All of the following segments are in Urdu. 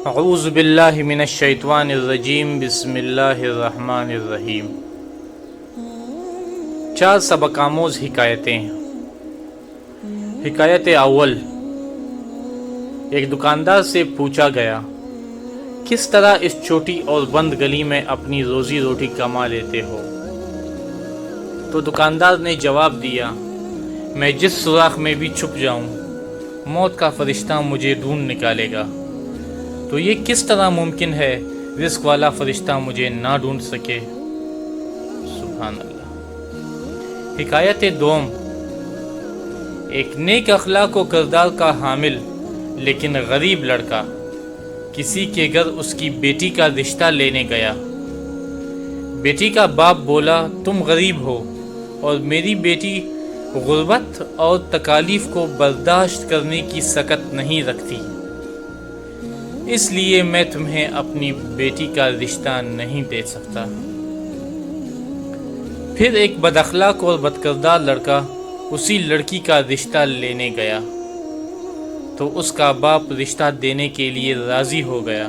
اعوذ باللہ من الشیطان الرجیم بسم اللہ الرحمن الرحیم۔ 4 سبق آموز حکایتیں۔ حکایت اول۔ ایک دکاندار سے پوچھا گیا، کس طرح اس چھوٹی اور بند گلی میں اپنی روزی روٹی کما لیتے ہو؟ تو دکاندار نے جواب دیا، میں جس سوراخ میں بھی چھپ جاؤں، موت کا فرشتہ مجھے ڈھونڈ نکالے گا۔ تو یہ کس طرح ممکن ہے رزق والا فرشتہ مجھے نہ ڈھونڈ سکے؟ سبحان اللہ۔ حکایت دوم۔ ایک نیک اخلاق و کردار کا حامل لیکن غریب لڑکا کسی کے گھر اس کی بیٹی کا رشتہ لینے گیا۔ بیٹی کا باپ بولا، تم غریب ہو اور میری بیٹی غربت اور تکالیف کو برداشت کرنے کی سکت نہیں رکھتی، اس لیے میں تمہیں اپنی بیٹی کا رشتہ نہیں دے سکتا۔ پھر ایک بد اخلاق اور بد کردار لڑکا اسی لڑکی کا رشتہ لینے گیا تو اس کا باپ رشتہ دینے کے لیے راضی ہو گیا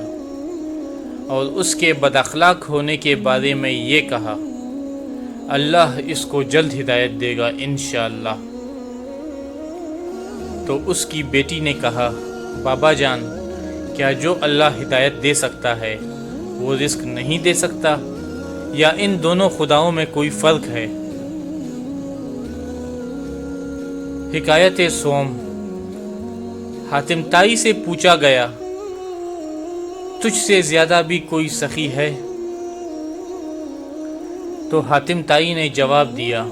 اور اس کے بد اخلاق ہونے کے بارے میں یہ کہا، اللہ اس کو جلد ہدایت دے گا انشاءاللہ۔ تو اس کی بیٹی نے کہا، بابا جان، کیا جو اللہ ہدایت دے سکتا ہے وہ رزق نہیں دے سکتا، یا ان دونوں خداؤں میں کوئی فرق ہے؟ حکایت سوم۔ حاتم طائی سے پوچھا گیا، تجھ سے زیادہ بھی کوئی سخی ہے؟ تو حاتم طائی نے جواب دیا،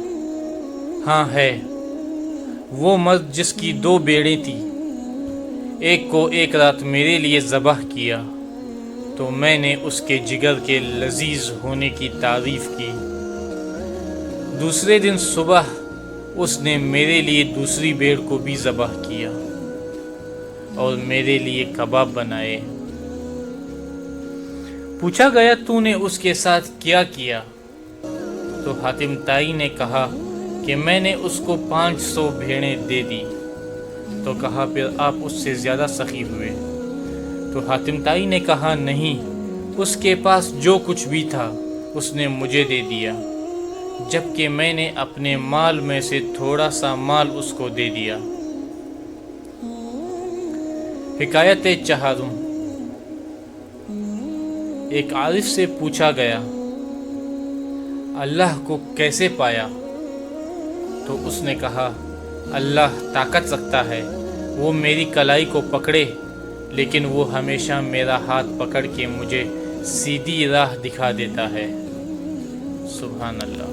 ہاں ہے، وہ مرد جس کی 2 بیڑیں تھیں، ایک کو ایک رات میرے لیے ذبح کیا تو میں نے اس کے جگر کے لذیذ ہونے کی تعریف کی، دوسرے دن صبح اس نے میرے لیے دوسری بھیڑ کو بھی ذبح کیا اور میرے لیے کباب بنائے۔ پوچھا گیا، تو نے اس کے ساتھ کیا کیا؟ تو حاتم طائی نے کہا کہ میں نے اس کو 500 بھیڑیں دے دی۔ تو کہا، پھر آپ اس سے زیادہ سخی ہوئے؟ تو حاتم طائی نے کہا، نہیں، اس کے پاس جو کچھ بھی تھا اس نے مجھے دے دیا، جبکہ میں نے اپنے مال میں سے تھوڑا سا مال اس کو دے دیا۔ حکایت چہارم۔ ایک عارف سے پوچھا گیا، اللہ کو کیسے پایا؟ تو اس نے کہا، اللہ طاقت رکھتا ہے، وہ میری کلائی کو پکڑے لیکن وہ ہمیشہ میرا ہاتھ پکڑ کے مجھے سیدھی راہ دکھا دیتا ہے۔ سبحان اللہ۔